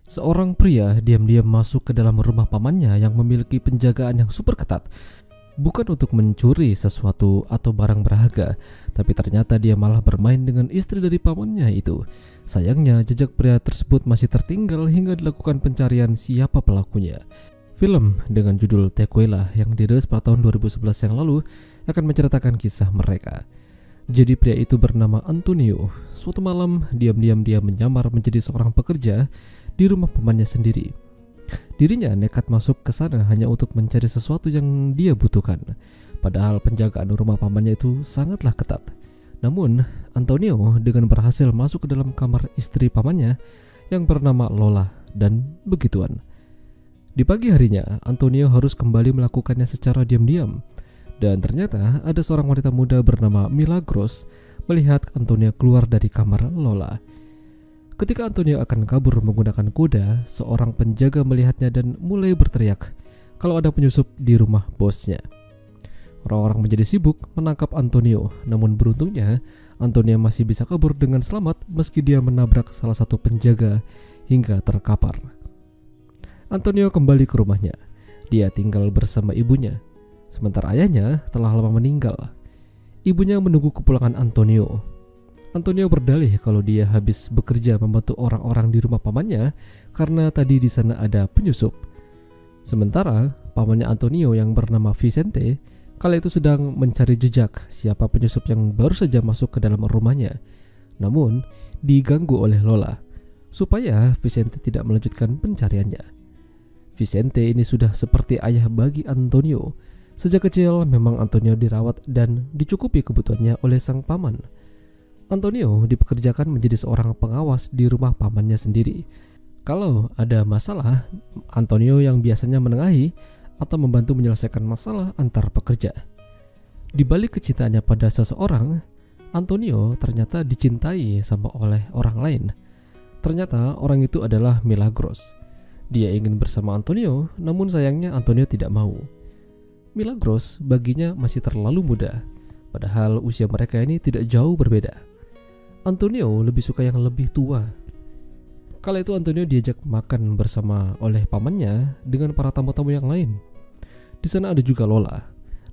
Seorang pria diam-diam masuk ke dalam rumah pamannya yang memiliki penjagaan yang super ketat. Bukan untuk mencuri sesuatu atau barang berharga, tapi ternyata dia malah bermain dengan istri dari pamannya itu. Sayangnya, jejak pria tersebut masih tertinggal hingga dilakukan pencarian siapa pelakunya. Film dengan judul Tequila yang dirilis pada tahun 2011 yang lalu akan menceritakan kisah mereka. Jadi pria itu bernama Antonio. Suatu malam, diam-diam dia menyamar menjadi seorang pekerja di rumah pamannya sendiri. Dirinya nekat masuk ke sana hanya untuk mencari sesuatu yang dia butuhkan. Padahal penjagaan rumah pamannya itu sangatlah ketat. Namun, Antonio dengan berhasil masuk ke dalam kamar istri pamannya yang bernama Lola dan begituan. Di pagi harinya, Antonio harus kembali melakukannya secara diam-diam. Dan ternyata ada seorang wanita muda bernama Milagros melihat Antonio keluar dari kamar Lola. Ketika Antonio akan kabur menggunakan kuda, seorang penjaga melihatnya dan mulai berteriak kalau ada penyusup di rumah bosnya. Orang-orang menjadi sibuk menangkap Antonio, namun beruntungnya Antonio masih bisa kabur dengan selamat meski dia menabrak salah satu penjaga hingga terkapar. Antonio kembali ke rumahnya. Dia tinggal bersama ibunya, sementara ayahnya telah lama meninggal. Ibunya menunggu kepulangan Antonio. Antonio berdalih kalau dia habis bekerja membantu orang-orang di rumah pamannya karena tadi di sana ada penyusup. Sementara pamannya Antonio yang bernama Vicente kala itu sedang mencari jejak siapa penyusup yang baru saja masuk ke dalam rumahnya. Namun diganggu oleh Lola supaya Vicente tidak melanjutkan pencariannya. Vicente ini sudah seperti ayah bagi Antonio. Sejak kecil memang Antonio dirawat dan dicukupi kebutuhannya oleh sang paman. Antonio dipekerjakan menjadi seorang pengawas di rumah pamannya sendiri. Kalau ada masalah, Antonio yang biasanya menengahi atau membantu menyelesaikan masalah antar pekerja. Di balik kecintaannya pada seseorang, Antonio ternyata dicintai sama oleh orang lain. Ternyata orang itu adalah Milagros. Dia ingin bersama Antonio, namun sayangnya Antonio tidak mau. Milagros baginya masih terlalu muda, padahal usia mereka ini tidak jauh berbeda. Antonio lebih suka yang lebih tua. Kala itu Antonio diajak makan bersama oleh pamannya dengan para tamu-tamu yang lain. Di sana ada juga Lola.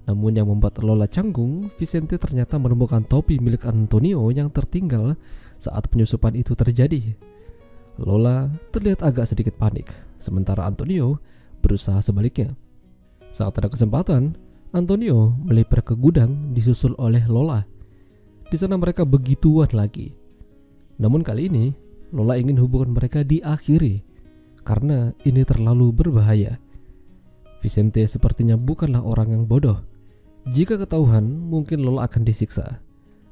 Namun yang membuat Lola canggung, Vicente ternyata menemukan topi milik Antonio yang tertinggal saat penyusupan itu terjadi. Lola terlihat agak sedikit panik, sementara Antonio berusaha sebaliknya. Saat ada kesempatan, Antonio melipir ke gudang disusul oleh Lola. Di sana mereka begituan lagi. Namun kali ini Lola ingin hubungan mereka diakhiri karena ini terlalu berbahaya. Vicente sepertinya bukanlah orang yang bodoh. Jika ketahuan, mungkin Lola akan disiksa.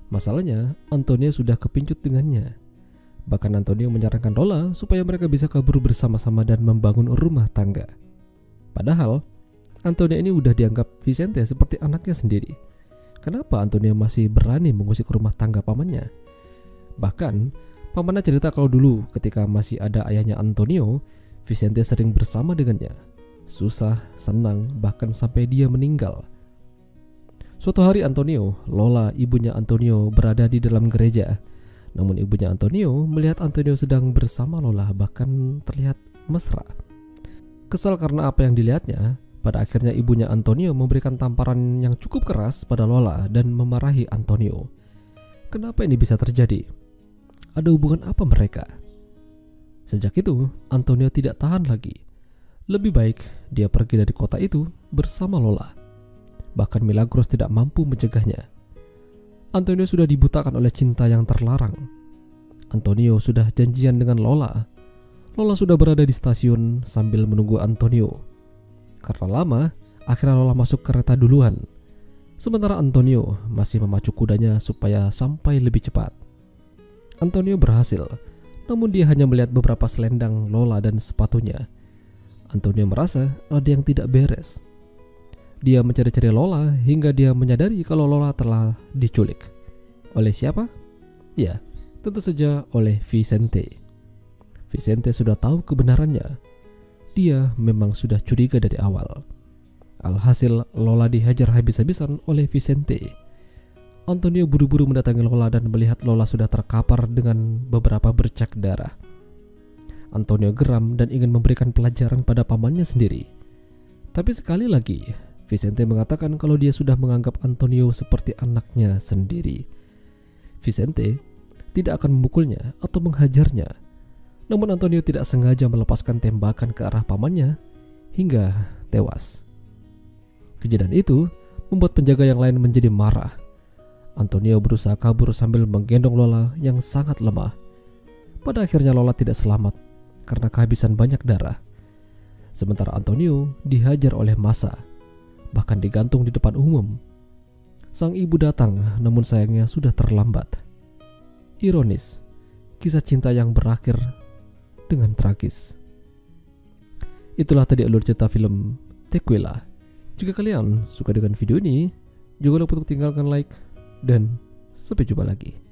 Masalahnya, Antonio sudah kepincut dengannya. Bahkan Antonio menyarankan Lola supaya mereka bisa kabur bersama-sama dan membangun rumah tangga. Padahal Antonio ini udah dianggap Vicente seperti anaknya sendiri. Kenapa Antonio masih berani mengusik rumah tangga pamannya? Bahkan pamannya cerita kalau dulu ketika masih ada ayahnya Antonio, Vicente sering bersama dengannya. Susah, senang, bahkan sampai dia meninggal. Suatu hari Antonio, Lola ibunya Antonio berada di dalam gereja. Namun ibunya Antonio melihat Antonio sedang bersama Lola, bahkan terlihat mesra. Kesal karena apa yang dilihatnya, pada akhirnya ibunya Antonio memberikan tamparan yang cukup keras pada Lola dan memarahi Antonio. Kenapa ini bisa terjadi? Ada hubungan apa mereka? Sejak itu, Antonio tidak tahan lagi. Lebih baik dia pergi dari kota itu bersama Lola. Bahkan Milagros tidak mampu mencegahnya. Antonio sudah dibutakan oleh cinta yang terlarang. Antonio sudah janjian dengan Lola. Lola sudah berada di stasiun sambil menunggu Antonio. Karena lama, akhirnya Lola masuk kereta duluan. Sementara Antonio masih memacu kudanya supaya sampai lebih cepat. Antonio berhasil, namun dia hanya melihat beberapa selendang Lola dan sepatunya. Antonio merasa ada yang tidak beres. Dia mencari-cari Lola hingga dia menyadari kalau Lola telah diculik. Oleh siapa? Ya, tentu saja oleh Vicente. Vicente sudah tahu kebenarannya. Dia memang sudah curiga dari awal. Alhasil Lola dihajar habis-habisan oleh Vicente. Antonio buru-buru mendatangi Lola dan melihat Lola sudah terkapar dengan beberapa bercak darah. Antonio geram dan ingin memberikan pelajaran pada pamannya sendiri. Tapi sekali lagi, Vicente mengatakan kalau dia sudah menganggap Antonio seperti anaknya sendiri. Vicente tidak akan memukulnya atau menghajarnya. Namun Antonio tidak sengaja melepaskan tembakan ke arah pamannya hingga tewas. Kejadian itu membuat penjaga yang lain menjadi marah. Antonio berusaha kabur sambil menggendong Lola yang sangat lemah. Pada akhirnya Lola tidak selamat karena kehabisan banyak darah. Sementara Antonio dihajar oleh massa, bahkan digantung di depan umum. Sang ibu datang, namun sayangnya sudah terlambat. Ironis, kisah cinta yang berakhir dengan tragis. Itulah tadi alur cerita film Tequila. Jika kalian suka dengan video ini, jangan lupa untuk tinggalkan like dan sampai jumpa lagi.